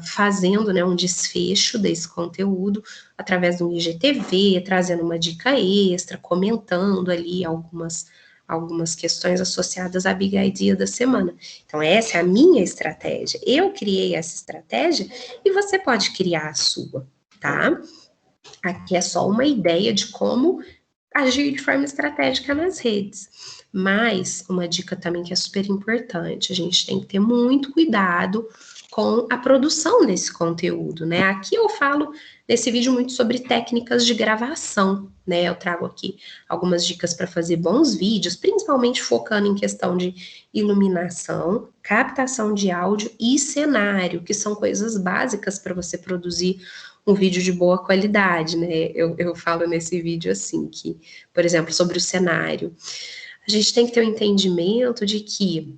fazendo, né, um desfecho desse conteúdo através do IGTV, trazendo uma dica extra, comentando ali algumas questões associadas à Big Idea da semana. Então, essa é a minha estratégia. Eu criei essa estratégia e você pode criar a sua, tá? Aqui é só uma ideia de como agir de forma estratégica nas redes. Mas uma dica também que é super importante, a gente tem que ter muito cuidado com a produção desse conteúdo, né? Aqui eu falo nesse vídeo muito sobre técnicas de gravação, né? Eu trago aqui algumas dicas para fazer bons vídeos, principalmente focando em questão de iluminação, captação de áudio e cenário, que são coisas básicas para você produzir um vídeo de boa qualidade, né? Eu falo nesse vídeo assim, que, por exemplo, sobre o cenário, a gente tem que ter um entendimento de que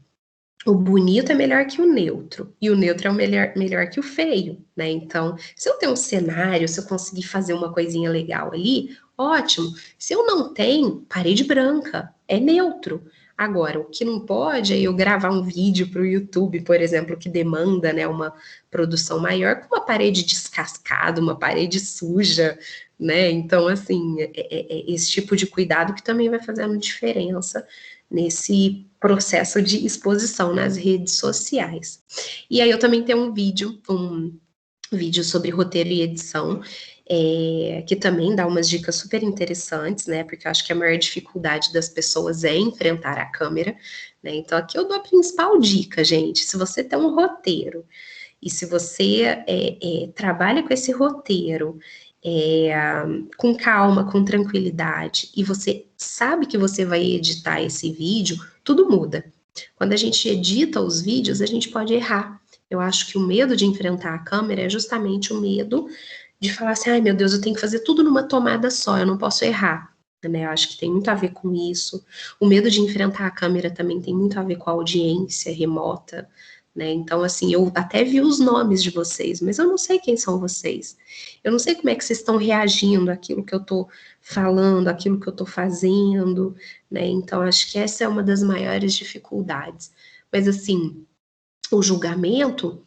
o bonito é melhor que o neutro, e o neutro é o melhor que o feio, né? Então, se eu tenho um cenário, se eu conseguir fazer uma coisinha legal ali, ótimo. Se eu não tenho, parede branca, é neutro. Agora, o que não pode é eu gravar um vídeo para o YouTube, por exemplo, que demanda, né, uma produção maior, com uma parede descascada, uma parede suja, né? Então, assim, esse tipo de cuidado que também vai fazendo diferença nesse processo de exposição nas redes sociais. E aí eu também tenho um vídeo sobre roteiro e edição, que também dá umas dicas super interessantes, né? Porque eu acho que a maior dificuldade das pessoas é enfrentar a câmera, né? Então aqui eu dou a principal dica, gente. Se você tem um roteiro e se você trabalha com esse roteiro com calma, com tranquilidade, e você sabe que você vai editar esse vídeo, tudo muda. Quando a gente edita os vídeos, a gente pode errar. Eu acho que o medo de enfrentar a câmera é justamente o medo de falar assim, ai meu Deus, eu tenho que fazer tudo numa tomada só, eu não posso errar. Né? Eu acho que tem muito a ver com isso. O medo de enfrentar a câmera também tem muito a ver com a audiência remota, né? Então, assim, eu até vi os nomes de vocês, mas eu não sei quem são vocês. Eu não sei como é que vocês estão reagindo àquilo que eu estou falando, àquilo que eu estou fazendo, né? Então, acho que essa é uma das maiores dificuldades. Mas, assim, o julgamento,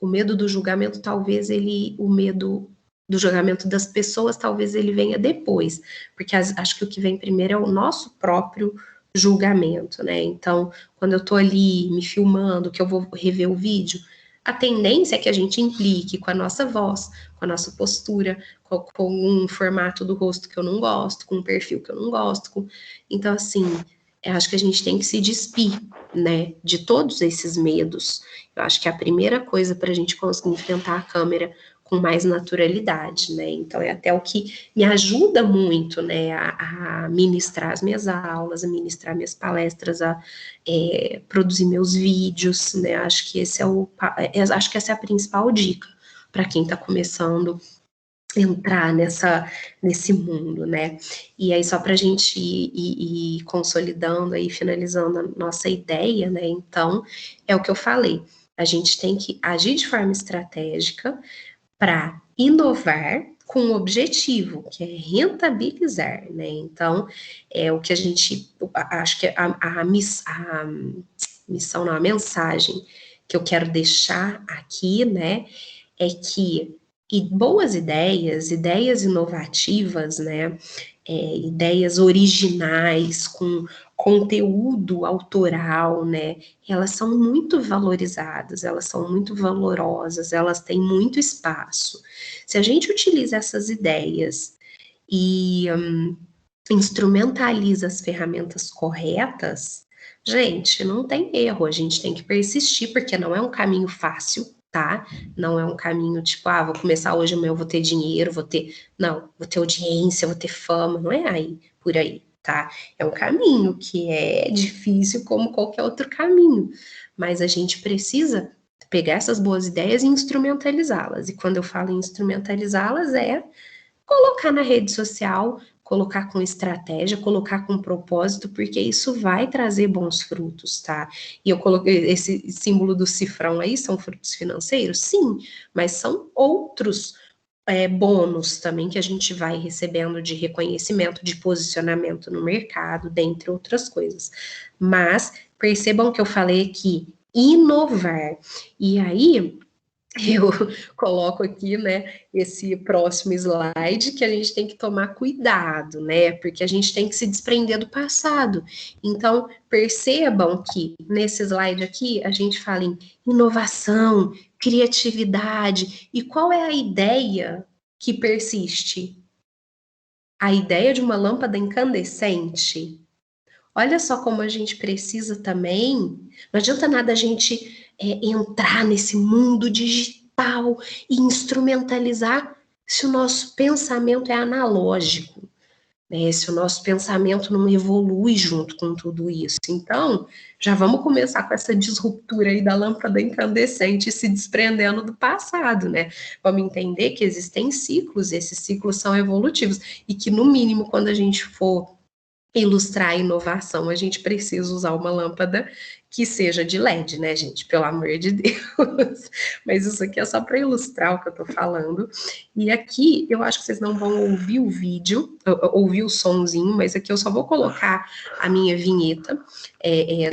o medo do julgamento, talvez o medo do julgamento das pessoas, talvez ele venha depois, porque acho que o que vem primeiro é o nosso próprio julgamento, né? Então, quando eu tô ali me filmando, que eu vou rever o vídeo, a tendência é que a gente implique com a nossa voz, com a nossa postura, com um formato do rosto que eu não gosto, com um perfil que eu não gosto. Então, assim, eu acho que a gente tem que se despir, né, de todos esses medos. Eu acho que a primeira coisa para a gente conseguir enfrentar a câmera com mais naturalidade, né? Então é até o que me ajuda muito, né, a ministrar as minhas aulas, a ministrar minhas palestras, a produzir meus vídeos, né? Acho que acho que essa é a principal dica para quem está começando a entrar nesse mundo, né? E aí só para a gente ir consolidando aí, finalizando a nossa ideia, né? Então é o que eu falei. A gente tem que agir de forma estratégica para inovar com um objetivo, que é rentabilizar, né? Então, é o que a gente, acho que a missão, não, a mensagem que eu quero deixar aqui, né, é que boas ideias inovativas, né, ideias originais, com conteúdo autoral, né, elas são muito valorizadas, elas são muito valorosas, elas têm muito espaço. Se a gente utiliza essas ideias e instrumentaliza as ferramentas corretas, gente, não tem erro, a gente tem que persistir, porque não é um caminho fácil, tá? Não é um caminho tipo, vou começar hoje, amanhã eu vou ter dinheiro, não, vou ter audiência, vou ter fama, não é aí, por aí, tá? É um caminho que é difícil como qualquer outro caminho, mas a gente precisa pegar essas boas ideias e instrumentalizá-las, e quando eu falo em instrumentalizá-las, é colocar na rede social, colocar com estratégia, colocar com propósito, porque isso vai trazer bons frutos, tá? E eu coloquei esse símbolo do cifrão aí, são frutos financeiros? Sim, mas são outros bônus também que a gente vai recebendo de reconhecimento, de posicionamento no mercado, dentre outras coisas. Mas percebam que eu falei aqui, inovar. E aí, eu coloco aqui, né, esse próximo slide que a gente tem que tomar cuidado, né, porque a gente tem que se desprender do passado. Então, percebam que nesse slide aqui a gente fala em inovação, criatividade, e qual é a ideia que persiste? A ideia de uma lâmpada incandescente. Olha só como a gente precisa também. Não adianta nada a gente entrar nesse mundo digital e instrumentalizar se o nosso pensamento é analógico, né? Se o nosso pensamento não evolui junto com tudo isso. Então, já vamos começar com essa disruptura aí da lâmpada incandescente, se desprendendo do passado, né? Vamos entender que existem ciclos, esses ciclos são evolutivos, e que, no mínimo, quando a gente for ilustrar a inovação, a gente precisa usar uma lâmpada que seja de LED, né, gente? Pelo amor de Deus. Mas isso aqui é só para ilustrar o que eu tô falando. E aqui eu acho que vocês não vão ouvir o vídeo, ouvir o sonzinho, mas aqui eu só vou colocar a minha vinheta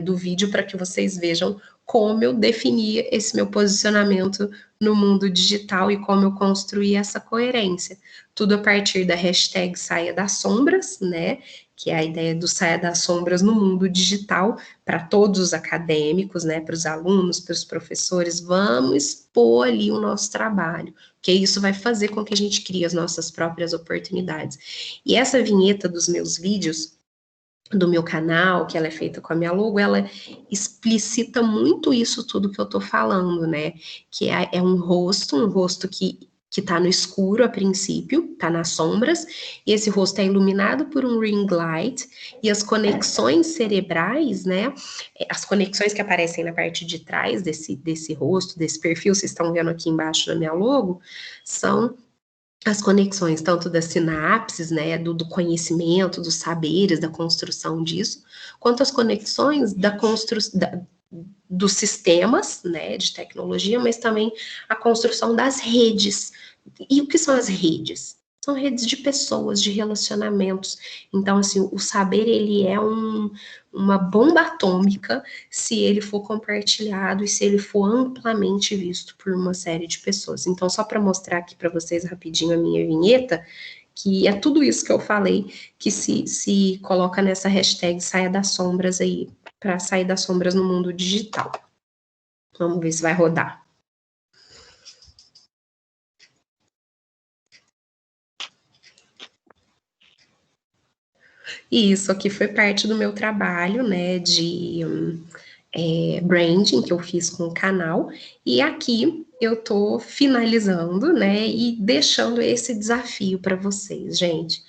do vídeo para que vocês vejam como eu defini esse meu posicionamento no mundo digital e como eu construí essa coerência. Tudo a partir da hashtag Saia das Sombras, né? Que é a ideia do Saia das Sombras no mundo digital, para todos os acadêmicos, né? Para os alunos, para os professores, vamos expor ali o nosso trabalho, porque isso vai fazer com que a gente crie as nossas próprias oportunidades. E essa vinheta dos meus vídeos, do meu canal, que ela é feita com a minha logo, ela explicita muito isso tudo que eu tô falando, né? Que é um rosto que tá no escuro a princípio, tá nas sombras, e esse rosto é iluminado por um ring light, e as conexões cerebrais, né? As conexões que aparecem na parte de trás desse rosto, desse perfil, vocês estão vendo aqui embaixo na minha logo, são as conexões tanto das sinapses, né, do conhecimento, dos saberes, da construção disso, quanto as conexões dos sistemas, né, de tecnologia, mas também a construção das redes. E o que são as redes? São redes de pessoas, de relacionamentos. Então, assim, o saber, ele é uma bomba atômica se ele for compartilhado e se ele for amplamente visto por uma série de pessoas. Então, só para mostrar aqui para vocês rapidinho a minha vinheta, que é tudo isso que eu falei, que se coloca nessa hashtag Saia das Sombras aí, para sair das sombras no mundo digital. Vamos ver se vai rodar. E isso aqui foi parte do meu trabalho, né, de branding que eu fiz com o canal, e aqui eu tô finalizando, né, e deixando esse desafio para vocês, gente.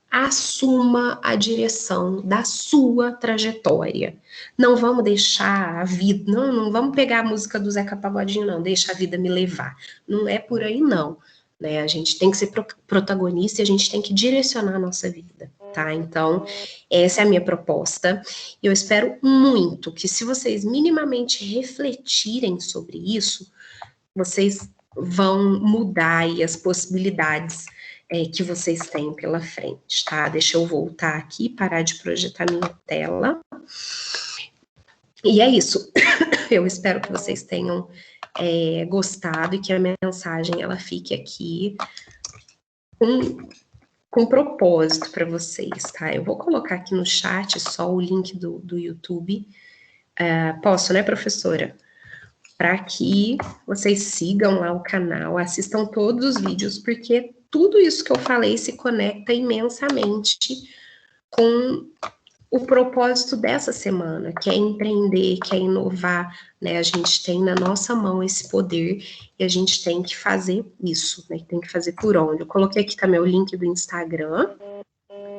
Assuma a direção da sua trajetória. Não vamos deixar a vida, não vamos pegar a música do Zeca Pagodinho, não, deixa a vida me levar. Não é por aí, não. Né? A gente tem que ser protagonista e a gente tem que direcionar a nossa vida, tá? Então, essa é a minha proposta. Eu espero muito que, se vocês minimamente refletirem sobre isso, vocês vão mudar aí as possibilidades que vocês têm pela frente, tá? Deixa eu voltar aqui, parar de projetar minha tela. E é isso. Eu espero que vocês tenham gostado e que a mensagem ela fique aqui com propósito para vocês, tá? Eu vou colocar aqui no chat só o link do YouTube. Posso, né, professora? Para que vocês sigam lá o canal, assistam todos os vídeos, porque tudo isso que eu falei se conecta imensamente com o propósito dessa semana, que é empreender, que é inovar, né? A gente tem na nossa mão esse poder e a gente tem que fazer isso, né? Tem que fazer por onde? Eu coloquei aqui também o link do Instagram,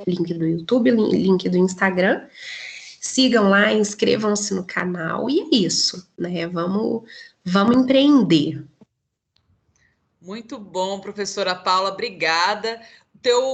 link do YouTube, link do Instagram. Sigam lá, inscrevam-se no canal e é isso, né? Vamos empreender. Muito bom, professora Paula, obrigada.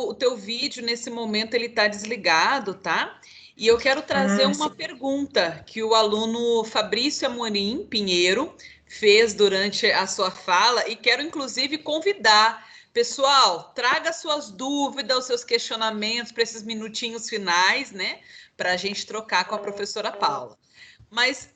O teu vídeo, nesse momento, ele está desligado, tá? E eu quero trazer uma pergunta que o aluno Fabrício Amorim Pinheiro fez durante a sua fala e quero, inclusive, convidar. Pessoal, traga suas dúvidas, os seus questionamentos para esses minutinhos finais, né? Para a gente trocar com a professora Paula. Mas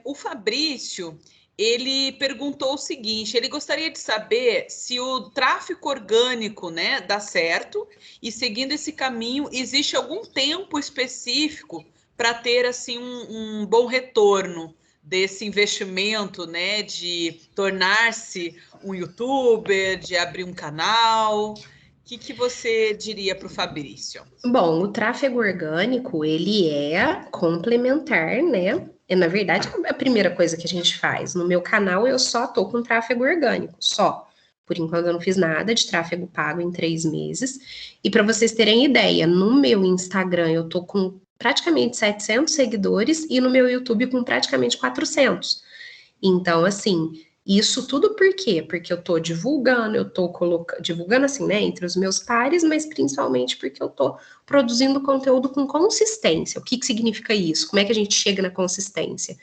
o Fabrício, ele perguntou o seguinte, ele gostaria de saber se o tráfego orgânico, né, dá certo, e seguindo esse caminho, existe algum tempo específico para ter, assim, um bom retorno desse investimento, né, de tornar-se um youtuber, de abrir um canal. O que você diria para o Fabrício? Bom, o tráfego orgânico, ele é complementar, né? Na verdade, é a primeira coisa que a gente faz. No meu canal, eu só tô com tráfego orgânico, só. Por enquanto, eu não fiz nada de tráfego pago em 3 meses. E para vocês terem ideia, no meu Instagram, eu tô com praticamente 700 seguidores e no meu YouTube com praticamente 400. Então, assim, Isso tudo por quê? Porque eu tô divulgando, eu tô divulgando assim, né, entre os meus pares, mas principalmente porque eu tô produzindo conteúdo com consistência. O que que significa isso? Como é que a gente chega na consistência?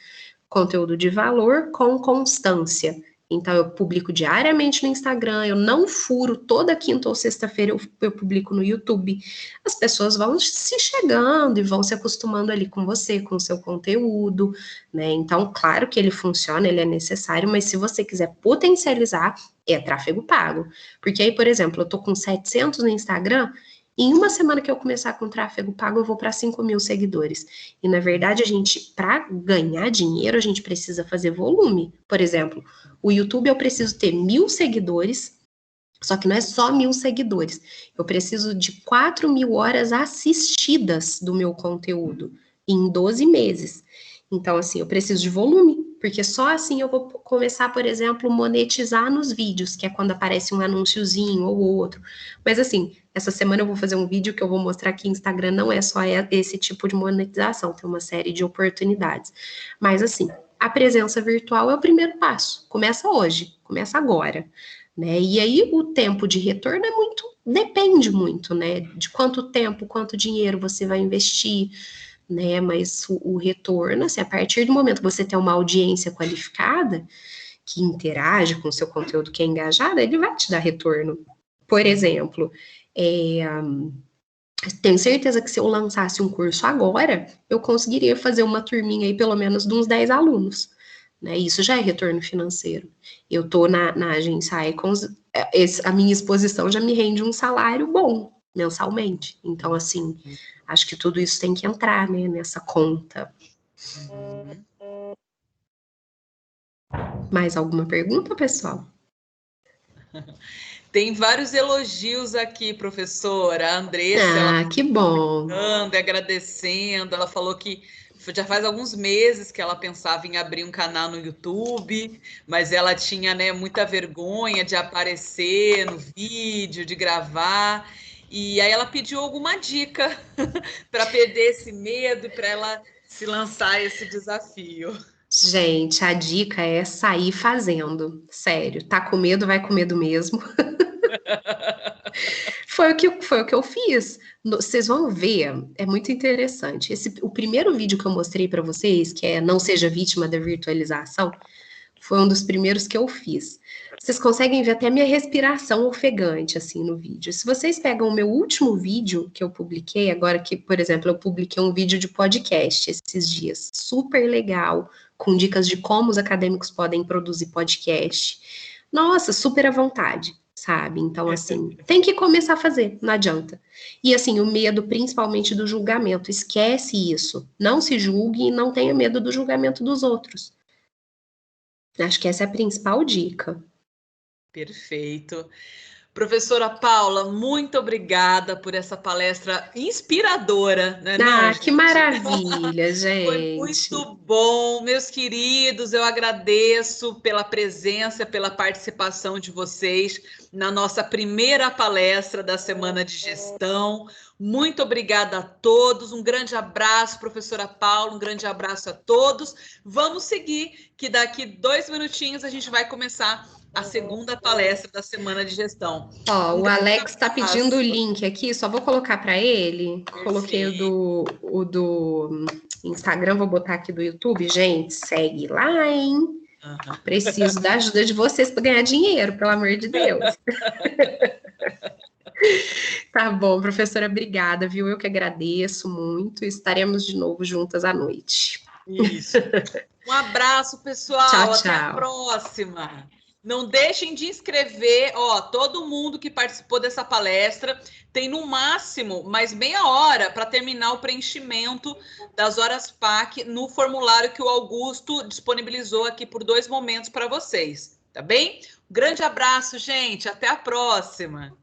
Conteúdo de valor com constância. Então, eu publico diariamente no Instagram, eu não furo, toda quinta ou sexta-feira eu publico no YouTube. As pessoas vão se chegando e vão se acostumando ali com você, com o seu conteúdo, né? Então, claro que ele funciona, ele é necessário, mas se você quiser potencializar, é tráfego pago. Porque aí, por exemplo, eu tô com 700 no Instagram, em uma semana que eu começar com tráfego pago, eu vou para 5.000 seguidores. E, na verdade, a gente, para ganhar dinheiro, a gente precisa fazer volume. Por exemplo, o YouTube eu preciso ter 1.000 seguidores, só que não é só 1.000 seguidores. Eu preciso de 4.000 horas assistidas do meu conteúdo em 12 meses. Então, assim, eu preciso de volume, porque só assim eu vou começar, por exemplo, monetizar nos vídeos, que é quando aparece um anúnciozinho ou outro. Mas, assim, essa semana eu vou fazer um vídeo que eu vou mostrar que Instagram não é só esse tipo de monetização, tem uma série de oportunidades. Mas, assim, a presença virtual é o primeiro passo. Começa hoje, começa agora, né? E aí o tempo de retorno é muito, depende muito, né? De quanto tempo, quanto dinheiro você vai investir, né? Mas o retorno, assim, a partir do momento que você tem uma audiência qualificada, que interage com o seu conteúdo, que é engajada, ele vai te dar retorno. Por exemplo, tenho certeza que se eu lançasse um curso agora, eu conseguiria fazer uma turminha aí, pelo menos, de uns 10 alunos. Né? Isso já é retorno financeiro. Eu estou na agência Icons, a minha exposição já me rende um salário bom, mensalmente. Então, assim, acho que tudo isso tem que entrar, né, nessa conta. Uhum. Mais alguma pergunta, pessoal? Tem vários elogios aqui, professora. A Andressa, ela Ah, que bom. falando, agradecendo. Ela falou que já faz alguns meses que ela pensava em abrir um canal no YouTube, mas ela tinha, né, muita vergonha de aparecer no vídeo, de gravar. E aí ela pediu alguma dica para perder esse medo e para ela se lançar a esse desafio. Gente, a dica é sair fazendo. Sério, tá com medo, vai com medo mesmo. Foi o que eu fiz. Vocês vão ver, é muito interessante. O primeiro vídeo que eu mostrei para vocês, que é Não Seja Vítima da Virtualização, foi um dos primeiros que eu fiz. Vocês conseguem ver até minha respiração ofegante, assim, no vídeo. Se vocês pegam o meu último vídeo que eu publiquei, agora que, por exemplo, eu publiquei um vídeo de podcast esses dias, super legal, com dicas de como os acadêmicos podem produzir podcast. Nossa, super à vontade, sabe? Então, assim, tem que começar a fazer, não adianta. E, assim, o medo, principalmente do julgamento, esquece isso. Não se julgue e não tenha medo do julgamento dos outros. Acho que essa é a principal dica. Perfeito. Professora Paula, muito obrigada por essa palestra inspiradora, né, não, Ah, que gente? maravilha, Foi gente. muito bom, meus queridos. Eu agradeço pela presença, pela participação de vocês na nossa primeira palestra da Semana de Gestão. Muito obrigada a todos. Um grande abraço, professora Paula. Um grande abraço a todos. Vamos seguir, que daqui 2 minutinhos a gente vai começar a segunda palestra da Semana de Gestão. Ó, Um o grande Alex está pedindo o abraço. link aqui, só vou colocar para ele. Coloquei Perfeito. o do Instagram, vou botar aqui do YouTube. Gente, segue lá, hein? Preciso da ajuda de vocês para ganhar dinheiro, pelo amor de Deus. Tá bom, professora, obrigada, viu? Eu que agradeço muito. Estaremos de novo juntas à noite. Isso. Um abraço, Tchau, pessoal. Até a tchau. próxima. Não deixem de inscrever. Ó, todo mundo que participou dessa palestra tem no máximo mais meia hora para terminar o preenchimento das horas PAC no formulário que o Augusto disponibilizou aqui por 2 momentos para vocês. Tá bem? Um grande abraço, gente. Até a próxima.